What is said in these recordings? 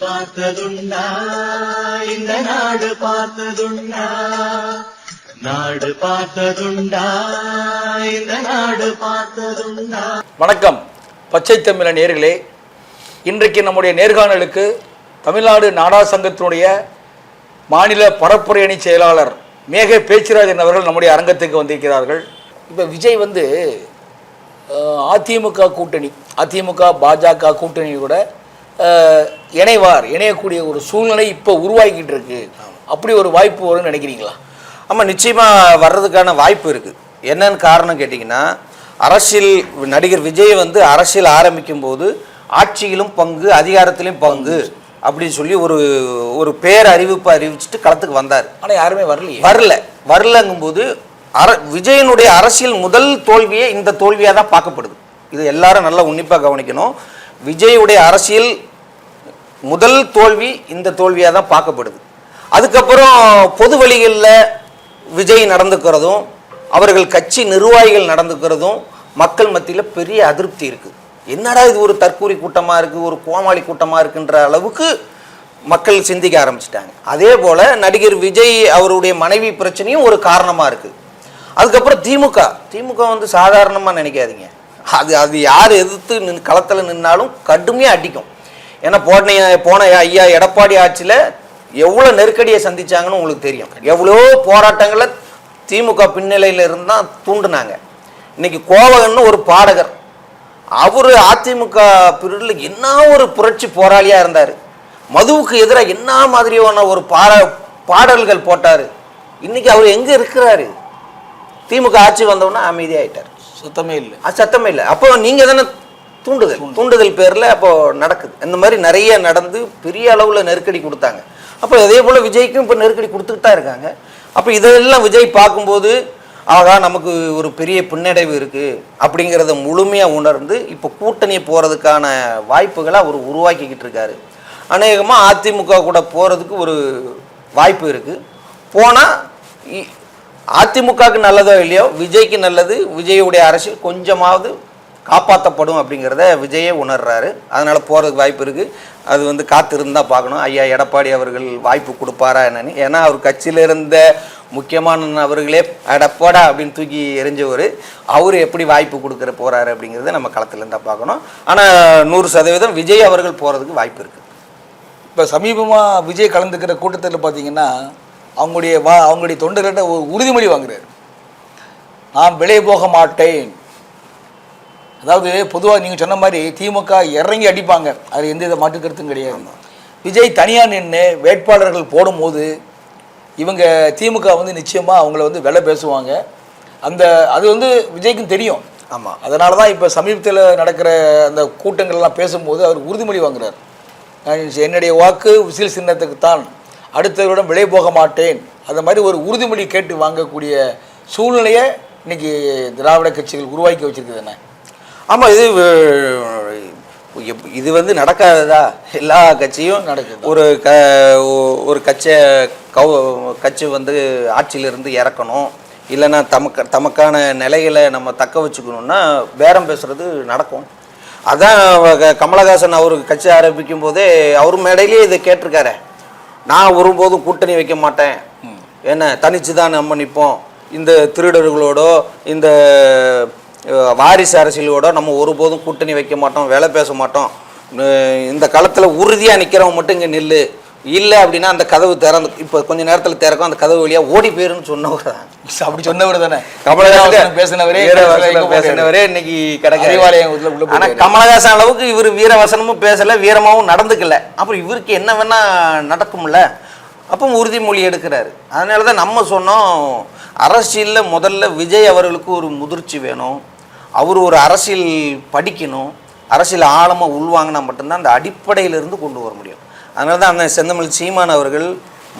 பார்த்ததுண்டா இந்த நாடு பார்த்ததுண்டா நாடு பார்த்ததுண்டா இந்த நாடு பார்த்ததுண்டா. வணக்கம் பச்சை தமிழ நேயர்களே, இன்றைக்கு நம்முடைய நேர்காணலுக்கு தமிழ்நாடு நாடார் சங்கத்தினுடைய மாநில பரப்புரை அணி செயலாளர் மேக பேச்சிராஜன் அவர்கள் நம்முடைய அரங்கத்துக்கு வந்திருக்கிறார்கள். இப்போ விஜய் அதிமுக கூட்டணி, அதிமுக பாஜக கூட்டணி கூட இணையக்கூடிய ஒரு சூழ்நிலை இப்போ உருவாக்கிட்டு இருக்கு. அப்படி ஒரு வாய்ப்பு வரும்னு நினைக்கிறீங்களா? ஆமாம், நிச்சயமாக வர்றதுக்கான வாய்ப்பு இருக்குது. என்னன்னு காரணம் கேட்டிங்கன்னா, அரசியல் நடிகர் விஜய் அரசியல் ஆரம்பிக்கும் போது ஆட்சியிலும் பங்கு அதிகாரத்திலும் பங்கு அப்படின்னு சொல்லி ஒரு பேர் அறிவிப்பு அறிவிச்சுட்டு களத்துக்கு வந்தார். ஆனால் யாருமே வரலங்கும்போது விஜயனுடைய அரசியல் முதல் தோல்வியே இந்த தோல்வியாக தான் பார்க்கப்படுது. இது எல்லாரும் நல்லா உன்னிப்பாக கவனிக்கணும். விஜயுடைய அரசியல் முதல் தோல்வி இந்த தோல்வியாக தான் பார்க்கப்படுது. அதுக்கப்புறம் பொது வழிகளில் விஜய் நடந்துக்கிறதும் அவர்கள் கட்சி நிர்வாகிகள் நடந்துக்கிறதும் மக்கள் மத்தியில் பெரிய அதிருப்தி இருக்குது. என்னடா இது ஒரு தற்கூரி கூட்டமாக இருக்குது, ஒரு கோமாளி கூட்டமாக இருக்குன்ற அளவுக்கு மக்கள் சிந்திக்க ஆரம்பிச்சிட்டாங்க. அதே போல் நடிகர் விஜய் அவருடைய மனைவி பிரச்சனையும் ஒரு காரணமாக இருக்குது. அதுக்கப்புறம் திமுக சாதாரணமாக நினைக்காதீங்க. அது யார் எதிர்த்து களத்தில் நின்னாலும் கடுமையாக அடிக்கும். ஏன்னா போன ஐயா எடப்பாடி ஆட்சியில் எவ்வளோ நெருக்கடியை சந்திச்சாங்கன்னு உங்களுக்கு தெரியும். எவ்வளோ போராட்டங்களை திமுக பின்னணியில் இருந்தால் தூண்டுனாங்க. இன்னைக்கு கோவகன்னு ஒரு பாடகர், அவர் அதிமுக பீரியடில் என்ன ஒரு புரட்சி போராளியாக இருந்தார். மதுவுக்கு எதிராக என்ன மாதிரியான ஒரு பாடல்கள் போட்டார். இன்னைக்கு அவர் எங்கே இருக்கிறாரு? திமுக ஆட்சி வந்தோன்னா அமைதியாகிட்டார். சத்தமே இல்லை. அப்போ நீங்கள் தானே தூண்டுதல் பேரில் அப்போ நடக்குது. இந்த மாதிரி நிறைய நடந்து பெரிய அளவில் நெருக்கடி கொடுத்தாங்க. அப்போ அதே போல் விஜய்க்கும் இப்போ நெருக்கடி கொடுத்துக்கிட்டு தான் இருக்காங்க. அப்போ இதெல்லாம் விஜய் பார்க்கும்போது ஆகா நமக்கு ஒரு பெரிய பின்னடைவு இருக்குது அப்படிங்கிறத முழுமையாக உணர்ந்து இப்போ கூட்டணி போகிறதுக்கான வாய்ப்புகளை அவர் உருவாக்கிக்கிட்டு இருக்காரு. அநேகமாக அதிமுக கூட போகிறதுக்கு ஒரு வாய்ப்பு இருக்குது. போனால் அதிமுகவுக்கு நல்லதோ இல்லையோ விஜய்க்கு நல்லது, விஜயுடைய அரசியல் கொஞ்சமாவது காப்பாற்றப்படும் அப்படிங்கிறத விஜயே உணர்றாரு. அதனால் போகிறதுக்கு வாய்ப்பு இருக்குது. அது காத்திருந்தால் பார்க்கணும் ஐயா எடப்பாடி அவர்கள் வாய்ப்பு கொடுப்பாரா என்னன்னு. ஏன்னா அவர் கட்சியில் இருந்த முக்கியமான நபர்களே எடப்பாடா அப்படின்னு தூக்கி எரிஞ்சவர், அவர் எப்படி வாய்ப்பு கொடுக்குற போகிறாரு அப்படிங்கிறத நம்ம களத்தில் இருந்தால் பார்க்கணும். ஆனால் 100% விஜய் அவர்கள் போகிறதுக்கு வாய்ப்பு இருக்குது. இப்போ சமீபமாக விஜய் கலந்துக்கிற கூட்டத்தில் பார்த்தீங்கன்னா அவங்களுடைய தொண்டர்கிட்ட ஒரு உறுதிமொழி வாங்குறாரு. நான் விலை போக மாட்டேன். அதாவது பொதுவாக நீங்கள் சொன்ன மாதிரி திமுக இறங்கி அடிப்பாங்க, அது எந்த வித மாற்று கருத்தும் கிடையாது. விஜய் தனியாக நின்று வேட்பாளர்கள் போடும்போது இவங்க திமுக நிச்சயமாக அவங்கள விலை பேசுவாங்க. அது விஜய்க்கும் தெரியும். ஆமாம், அதனால தான் இப்போ சமீபத்தில் நடக்கிற அந்த கூட்டங்கள்லாம் பேசும்போது அவர் உறுதிமொழி வாங்குறார். என்னுடைய வாக்கு விசில் சின்னத்துக்கு தான், அடுத்தவரிடம் விலை போக மாட்டேன். அந்த மாதிரி ஒரு உறுதிமொழி கேட்டு வாங்கக்கூடிய சூழ்நிலையை இன்னைக்கு திராவிட கட்சிகள் உருவாக்கி வச்சிருக்குது. என்ன ஆமாம், இது நடக்காததா? எல்லா கட்சியும் நடக்குது. ஒரு கட்சி ஆட்சியிலிருந்து இறக்கணும், இல்லைன்னா தமக்கான நிலைகளை நம்ம தக்க வச்சுக்கணுன்னா பேரம் பேசுறது நடக்கும். அதான் கமலஹாசன் அவர் கட்சி ஆரம்பிக்கும் போதே அவர் மேடையிலே இதை கேட்டிருக்காரு. நான் ஒருபோதும் கூட்டணி வைக்க மாட்டேன், என்ன தனிச்சு தான் நம்ம நிற்போம், இந்த திருடர்களோடோ இந்த வாரிசு அரசியலோட நம்ம ஒருபோதும் கூட்டணி வைக்க மாட்டோம், வேலை பேச மாட்டோம், இந்த களத்தில் உறுதியாக நிற்கிறவங்க மட்டும் இங்கே நில்லு, இல்லை அப்படின்னா அந்த கதவு திறந்து இப்போ கொஞ்சம் நேரத்தில் திறக்கும், அந்த கதவு வழியாக ஓடி போயிருன்னு சொன்னவர் தான். அப்படி சொன்னவர் தானே கமலஹாசன் பேசினவரே இன்னைக்கு கிடைக்கும். ஆனால் கமலஹாசன் அளவுக்கு இவர் வீரவசனமும் பேசலை, வீரமாகவும் நடந்துக்கல. அப்புறம் இவருக்கு என்ன வேணா நடக்கும்ல, அப்போ உறுதிமொழி எடுக்கிறாரு. அதனால தான் நம்ம சொன்னோம், அரசியலில் முதல்ல விஜய் அவர்களுக்கு ஒரு முதிர்ச்சி வேணும், அவர் ஒரு அரசியல் படிக்கணும், அரசியல் ஆழமாக உள்வாங்கினா மட்டும்தான் அந்த அடிப்படையிலிருந்து கொண்டு வர முடியும். அதனால தான் அந்த செந்தமிழ் சீமான் அவர்கள்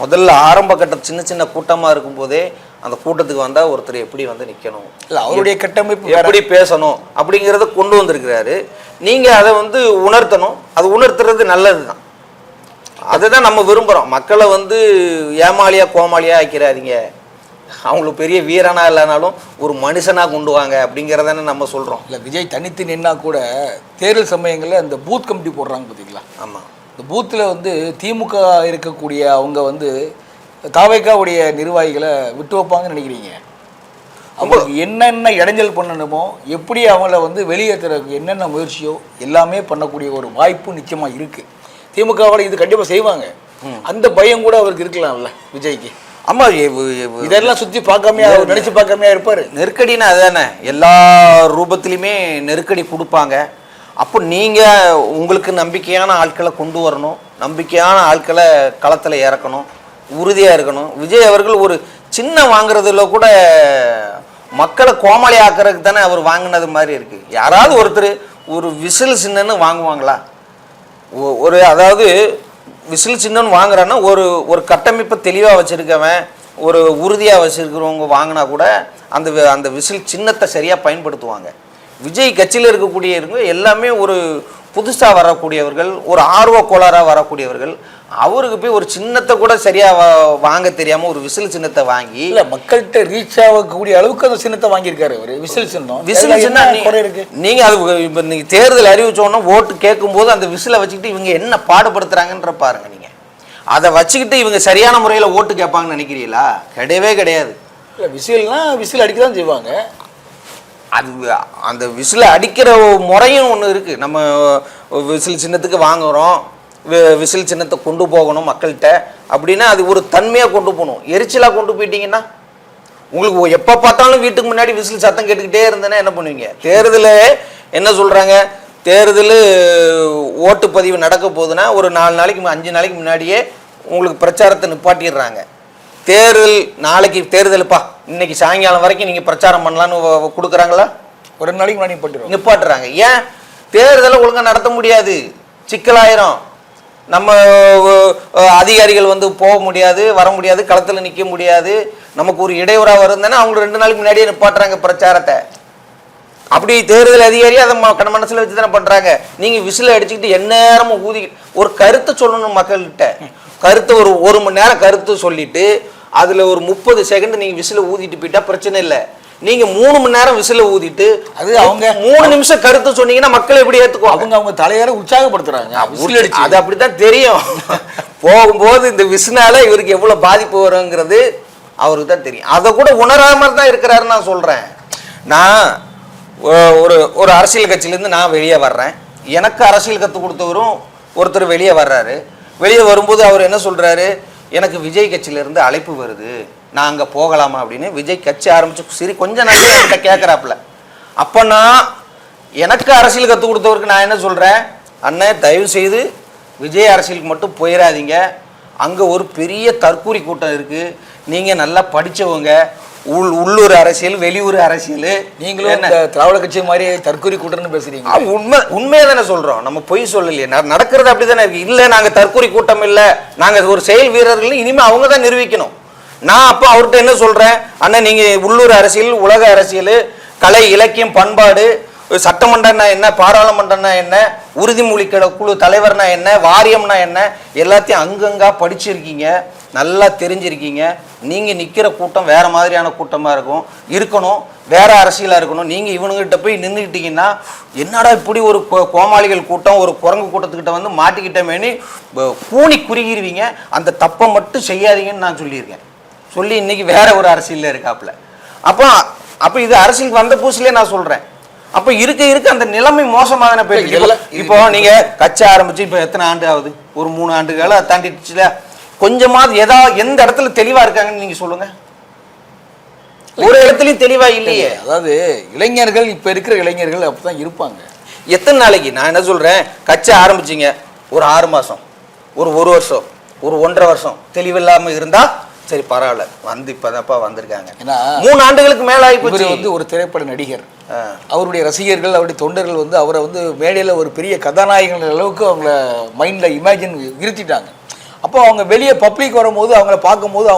முதல்ல ஆரம்ப கட்ட சின்ன கூட்டமாக இருக்கும்போதே அந்த கூட்டத்துக்கு வந்தால் ஒருத்தர் எப்படி நிற்கணும், இல்லை அவருடைய கட்டமைப்பு எப்படி பேசணும் அப்படிங்கிறத கொண்டு வந்திருக்கிறாரு. நீங்கள் அதை உணர்த்தணும். அது உணர்த்துறது நல்லது தான். அதுதான் நம்ம விரும்புகிறோம். மக்களை ஏமாளியாக கோமாளியாக ஆக்கிறாதீங்க, அவங்களுக்கு பெரிய வீரனா இல்லைனாலும் ஒரு மனுஷனாக கொண்டு வாங்க அப்படிங்கிறதானே நம்ம சொல்கிறோம். இல்லை விஜய் தனித்து நின்னா கூட தேர்தல் சமயங்களில் அந்த பூத் கமிட்டி போடுறாங்க பார்த்தீங்களா? ஆமாம், இந்த பூத்தில் வந்து திமுக இருக்கக்கூடிய அவங்க வந்து தாவேக்காவுடைய நிர்வாகிகளை விட்டு வைப்பாங்கன்னு நினைக்கிறீங்க? அவங்களுக்கு என்னென்ன இடைஞ்சல் பண்ணணுமோ, எப்படி அவங்கள வந்து வெளியேற்றுறதுக்கு என்னென்ன முயற்சியோ எல்லாமே பண்ணக்கூடிய ஒரு வாய்ப்பு நிச்சயமாக இருக்குது. திமுகவோட இது கண்டிப்பாக செய்வாங்க. அந்த பயம் கூட அவருக்கு இருக்கலாம்ல விஜய்க்கு. ஆமாம், இதெல்லாம் சுற்றி பார்க்காமையா நினச்சி பார்க்காமையா இருப்பார். நெருக்கடினா அதுதானே, எல்லா ரூபத்திலையுமே நெருக்கடி கொடுப்பாங்க. அப்போ நீங்கள் உங்களுக்கு நம்பிக்கையான ஆட்களை கொண்டு வரணும், நம்பிக்கையான ஆட்களை களத்தில் இறக்கணும், உறுதியாக இருக்கணும். விஜய் அவர்கள் ஒரு சின்ன வாங்குறதுல கூட மக்களை கோமாளி ஆக்கிறதுக்கு தானே அவர் வாங்கினது மாதிரி இருக்குது. யாராவது ஒருத்தர் ஒரு விசில் சின்னன்னு வாங்குவாங்களா? ஒரு அதாவது விசில் சின்னன்னு வாங்குறான்னா ஒரு கட்டமைப்பை தெளிவாக வச்சுருக்கவன், ஒரு உறுதியாக வச்சுருக்கிறவங்க வாங்கினா கூட அந்த விசில் சின்னத்தை சரியாக பயன்படுத்துவாங்க. விஜய் கட்சியில் இருக்கக்கூடியவங்க எல்லாமே ஒரு புதுசாக வரக்கூடியவர்கள், ஒரு ஆர்வ கோளாறாக வரக்கூடியவர்கள். அவருக்கு போய் ஒரு சின்னத்தை கூட சரியாக வாங்க தெரியாமல் ஒரு விசில் சின்னத்தை வாங்கி இல்லை மக்கள்கிட்ட ரீச் ஆகக்கூடிய அளவுக்கு அந்த சின்னத்தை வாங்கியிருக்காரு அவர். விசில் சின்னம், விசில் சின்னம் இருக்கு. நீங்கள் அது இப்போ நீங்கள் தேர்தல் அறிவிச்சோன்னா ஓட்டு கேட்கும்போது அந்த விசிலை வச்சுக்கிட்டு இவங்க என்ன பாடுபடுத்துறாங்கன்ற பாருங்க. நீங்கள் அதை வச்சுக்கிட்டு இவங்க சரியான முறையில் ஓட்டு கேட்பாங்கன்னு நினைக்கிறீங்களா? கிடையவே கிடையாது. இல்லை விசில்னா விசில் அடிக்க தான் செய்வாங்க. அது அந்த விசிலை அடிக்கிற முறையும் ஒன்று இருக்குது. நம்ம விசில் சின்னத்துக்கு வாங்குகிறோம், விசில் சின்னத்தை கொண்டு போகணும் மக்கள்கிட்ட அப்படின்னா அது ஒரு தன்மையாக கொண்டு போகணும். எரிச்சலாக கொண்டு போயிட்டீங்கன்னா உங்களுக்கு எப்போ பார்த்தாலும் வீட்டுக்கு முன்னாடி விசில் சத்தம் கேட்டுக்கிட்டே இருந்தேன்னா என்ன பண்ணுவீங்க? தேர்தல் என்ன சொல்கிறாங்க, தேர்தல் ஓட்டுப்பதிவு நடக்க போகுதுன்னா ஒரு 4 நாளைக்கு 5 நாளைக்கு முன்னாடியே உங்களுக்கு பிரச்சாரத்தை நிப்பாட்டிடுறாங்க. தேர்தல் நாளைக்கு தேர்தலுப்பா, இன்னைக்கு சாயங்காலம் வரைக்கும் நீங்கள் பிரச்சாரம் பண்ணலான்னு கொடுக்குறாங்களா? ஒரு நாளைக்கு முன்னாடி நிப்பாட்டுறாங்க. ஏன்? தேர்தலை ஒழுங்காக நடத்த முடியாது, சிக்கலாயிரும். நம்ம அதிகாரிகள் வந்து போக முடியாது, வர முடியாது, களத்தில் நிற்க முடியாது, நமக்கு ஒரு இடையூறாக வருதுன்னா அவங்க 2 நாளைக்கு முன்னாடியே நிப்பாட்டுறாங்க பிரச்சாரத்தை. அப்படி தேர்தல் அதிகாரி அதை மனசில் வச்சு தானே பண்ணுறாங்க. நீங்கள் விசில் அடிச்சுக்கிட்டு எந்நேரமும் ஊதி ஒரு கருத்தை சொல்லணும் மக்கள்கிட்ட. கருத்தை ஒரு மணி நேரம் கருத்து சொல்லிட்டு அதில் ஒரு 30 செகண்ட் நீங்கள் விசில ஊதிட்டு போயிட்டா பிரச்சனை இல்லை. நீங்கள் 3 மணி நேரம் விசில ஊதிட்டு அது அவங்க 3 நிமிஷம் கருத்து சொன்னீங்கன்னா மக்கள் எப்படி ஏற்றுக்குவாங்க? அவங்க தலையார உற்சாகப்படுத்துறாங்க. அது அப்படித்தான் தெரியும். போகும்போது இந்த விசினால இவருக்கு எவ்வளோ பாதிப்பு வருங்கிறது அவருக்கு தான் தெரியும். அதை கூட உணராம தான் இருக்கிறாருன்னு நான் சொல்கிறேன். நான் ஒரு அரசியல் கட்சியிலேருந்து நான் வெளியே வர்றேன். எனக்கு அரசியல் கற்றுக் கொடுத்தவரும் ஒருத்தர் வெளியே வர்றாரு. வெளியே வரும்போது அவர் என்ன சொல்கிறாரு, எனக்கு விஜய் கட்சியிலேருந்து அழைப்பு வருது, நான் அங்கே போகலாமா அப்படின்னு. விஜய் கட்சி ஆரம்பிச்சு சரி கொஞ்ச நாள் என்கிட்ட கேட்குறாப்புல. அப்போ நான் எனக்கு அரசியல் கற்றுக் கொடுத்தவருக்கு நான் என்ன சொல்கிறேன், அண்ணன் தயவு செய்து விஜய் அரசியலுக்கு மட்டும் போயிடாதீங்க, அங்கே ஒரு பெரிய தற்கூரி கூட்டம் இருக்குது, நீங்கள் நல்லா படித்தவங்க, உள்ளூர் அரசியல் வெளியூர் அரசியல், நீங்களும் என்ன திராவிட கட்சி மாதிரி தற்கூரி கூட்டம்னு பேசுறீங்க. உண்மையை தானே சொல்கிறோம், நம்ம பொய் சொல்லலையே, நடக்கிறது அப்படி தானே இருக்குது. இல்லை நாங்கள் தற்கூரி கூட்டம் இல்லை, நாங்கள் ஒரு செயல் வீரர்கள், இனிமேல் அவங்க தான் நிரூபிக்கணும். நான் அப்போ அவர்கிட்ட என்ன சொல்கிறேன், அண்ணன் நீங்கள் உள்ளூர் அரசியல், உலக அரசியல், கலை இலக்கியம் பண்பாடு, சட்டமன்றம்னா என்ன, பாராளுமன்றம்னா என்ன, உறுதிமொழி குழு தலைவர்னா என்ன, வாரியம்னா என்ன, எல்லாத்தையும் அங்கங்கா படிச்சிருக்கீங்க, நல்லா தெரிஞ்சிருக்கீங்க. நீங்கள் நிற்கிற கூட்டம் வேறு மாதிரியான கூட்டமாக இருக்கணும், வேறு அரசியலாக இருக்கணும். நீங்கள் இவனுங்கிட்ட போய் நின்றுக்கிட்டீங்கன்னா என்னடா இப்படி ஒரு கோமாளிகள் கூட்டம், ஒரு குரங்கு கூட்டத்துக்கிட்ட வந்து மாட்டிக்கிட்டமேனு கூனி குறுகிடுவீங்க. அந்த தப்பை மட்டும் செய்யாதீங்கன்னு நான் சொல்லியிருக்கேன். சொல்லி இன்றைக்கி வேற ஒரு அரசியலில் இருக்காப்புல. அப்போ இது அரசியலுக்கு வந்த புதுசுலேயே நான் சொல்கிறேன். அப்போ இருக்க அந்த நிலைமை மோசமாக தானே போயிட்டு. இப்போ நீங்கள் கட்சி ஆரம்பிச்சு இப்போ எத்தனை ஆண்டு ஆகுது, ஒரு 3 ஆண்டுகளை தாண்டிடுச்சுல. கொஞ்சமாவது எந்த இடத்துல தெளிவாக இருக்காங்கன்னு நீங்கள் சொல்லுங்கள். ஒரு இடத்துலையும் தெளிவாக இல்லையே. அதாவது இளைஞர்கள், இப்போ இருக்கிற இளைஞர்கள் அப்படி தான் இருப்பாங்க. எத்தனை நாளைக்கு நான் என்ன சொல்கிறேன், கட்சி ஆரம்பிச்சிங்க ஒரு 6 மாதம், ஒரு 1 வருஷம், ஒரு 1.5 வருஷம் தெளிவில்லாமல் இருந்தால் சரி பரவாயில்ல, வந்து இப்போதான்ப்பா வந்திருக்காங்க. ஏன்னா 3 ஆண்டுகளுக்கு மேலே ஆகிப்போச்சு. வந்து ஒரு திரைப்பட நடிகர், அவருடைய ரசிகர்கள், அவருடைய தொண்டர்கள் வந்து அவரை வந்து மேடையில் ஒரு பெரிய கதாநாயகன் அளவுக்கு அவங்கள மைண்டில் இமேஜின் இருத்திட்டாங்க. அப்போ அவங்க வெளியே பப்ளிக் வரும்போது அவங்கள பார்க்கும்போது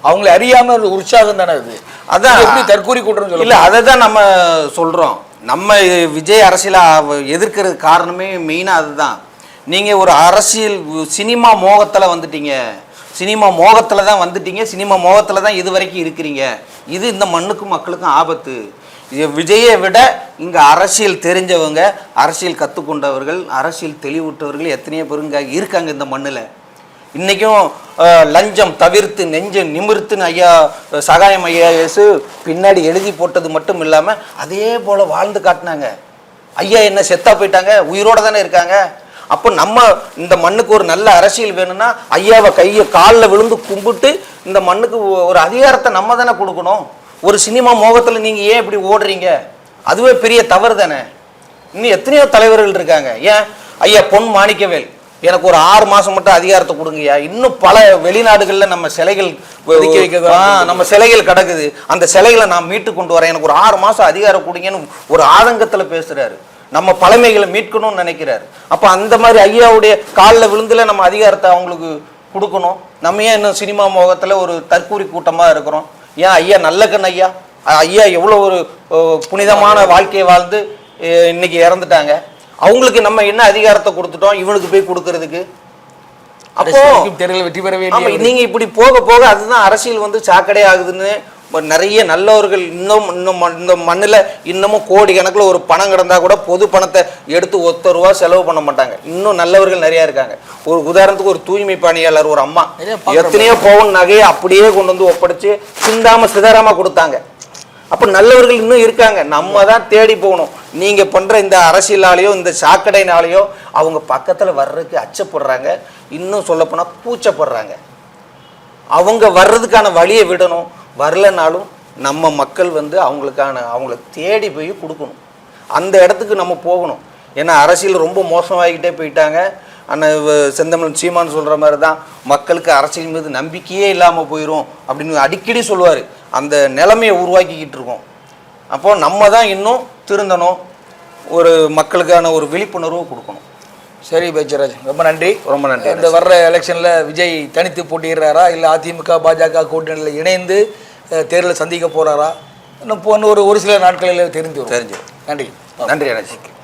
அவங்களை அறியாமல் ஒரு உற்சாகம் தானே அது. அதான் எப்படி தற்கூரி கூட்டம் சொல்லி இல்லை, அதை தான் நம்ம சொல்கிறோம். நம்ம விஜய் அரசியலை எதிர்க்கிறது காரணமே மெயினாக அதுதான். நீங்கள் ஒரு அரசியல் சினிமா மோகத்தில் வந்துட்டீங்க, சினிமா மோகத்தில் தான் வந்துட்டீங்க, சினிமா மோகத்தில் தான் இது வரைக்கும் இருக்கிறீங்க. இது இந்த மண்ணுக்கும் மக்களுக்கும் ஆபத்து. விஜயை விட இங்கே அரசியல் தெரிஞ்சவங்க, அரசியல் கற்றுக்கொண்டவர்கள், அரசியல் தெளிவுற்றவர்கள் எத்தனையோ பேருங்க இருக்காங்க இந்த மண்ணில். இன்றைக்கும் லஞ்சம் தவிர்த்து நெஞ்ச நிமிர்த்துன்னு ஐயா சகாயம் ஐஏஎஸ் பின்னாடி எழுதி போட்டது மட்டும் இல்லாமல் அதே போல் வாழ்ந்து காட்டினாங்க. ஐயா என்ன செத்தா போயிட்டாங்க, உயிரோடு தானே இருக்காங்க. அப்போ நம்ம இந்த மண்ணுக்கு ஒரு நல்ல அரசியல் வேணும்னா ஐயாவை கையை காலில் விழுந்து கும்பிட்டு இந்த மண்ணுக்கு ஒரு அதிகாரத்தை நம்ம தானே கொடுக்கணும். ஒரு சினிமா மோகத்தில் நீங்கள் ஏன் இப்படி ஓடுறீங்க? அதுவே பெரிய தவறு தானே. இன்னும் எத்தனையோ தலைவர்கள் இருக்காங்க. ஏன் ஐயா பொன் மாணிக்கவேல் எனக்கு ஒரு 6 மாதம் மட்டும் அதிகாரத்தை கொடுங்கய்யா. இன்னும் பல வெளிநாடுகளில் நம்ம சிலைகள் நம்ம சிலைகள் கிடக்குது, அந்த சிலைகளை நான் மீட்டு கொண்டு வரேன், எனக்கு ஒரு 6 மாதம் அதிகாரம் கொடுங்கன்னு ஒரு ஆதங்கத்தில் பேசுகிறாரு. நம்ம பழமைகளை மீட்கணும்னு நினைக்கிறாரு. அப்போ அந்த மாதிரி ஐயாவுடைய காலில் விழுந்துல நம்ம அதிகாரத்தை அவங்களுக்கு கொடுக்கணும். நம்ம ஏன் இன்னும் சினிமா மோகத்தில் ஒரு தற்கூரி கூட்டமாக இருக்கிறோம்? ஏன் ஐயா நல்ல கண் ஐயா, ஐயா எவ்வளோ ஒரு புனிதமான வாழ்க்கையை வாழ்ந்து இன்னைக்கு இறந்துட்டாங்க. அவங்களுக்கு நம்ம என்ன அதிகாரத்தை கொடுத்துட்டோம் இவனுக்கு போய் கொடுக்கறதுக்கு? அப்போ தேர்தல் வெற்றி பெறவே நீங்க இப்படி போக போக அதுதான் அரசியல் வந்து சாக்கடை ஆகுதுன்னு நிறைய நல்லவர்கள் இன்னும் இந்த மண்ணில் இன்னமும் கோடி கணக்கில் ஒரு பணம் கிடந்தா கூட பொது பணத்தை எடுத்து ₹1 செலவு பண்ண மாட்டாங்க. இன்னும் நல்லவர்கள் நிறைய இருக்காங்க. ஒரு உதாரணத்துக்கு ஒரு தூய்மை பணியாளர் ஒரு அம்மா எத்தனையோ பவுன் நகையை அப்படியே கொண்டு வந்து ஒப்படைச்சு சிந்தாம சிதறாம கொடுத்தாங்க. அப்போ நல்லவர்கள் இன்னும் இருக்காங்க. நம்ம தான் தேடி போகணும். நீங்கள் பண்ணுற இந்த அரசியலாலேயோ இந்த சாக்கடைனாலேயோ அவங்க பக்கத்தில் வர்றதுக்கு அச்சப்படுறாங்க. இன்னும் சொல்லப்போனால் கூச்சப்படுறாங்க. அவங்க வர்றதுக்கான வழியை விடணும். வரலனாலும் நம்ம மக்கள் வந்து அவங்கள தேடி போய் கொடுக்கணும். அந்த இடத்துக்கு நம்ம போகணும். ஏன்னா அரசியல் ரொம்ப மோசமாகிக்கிட்டே போயிட்டாங்க. ஆனால் செந்தமிழ் சீமான் சொல்கிற மாதிரி தான் மக்களுக்கு அரசியல் மீது நம்பிக்கையே இல்லாமல் போயிடும் அப்படின்னு அடிக்கடி சொல்லுவார். அந்த நிலைமையை உருவாக்கிக்கிட்டு இருக்கோம். அப்போது நம்ம தான் இன்னும் திருந்தணும், ஒரு மக்களுக்கான ஒரு விழிப்புணர்வு கொடுக்கணும். சரி பேச்சராஜ், ரொம்ப நன்றி. ரொம்ப நன்றி. இந்த வர்ற எலெக்ஷனில் விஜய் தனித்து போட்டிடுறாரா இல்லை அதிமுக பாஜக கூட்டணியில் இணைந்து தேர்தலை சந்திக்க போகிறாரா இன்னும் ஒரு சில நாட்களில் தெரிஞ்சு. நன்றி. நன்றி. நன்றி.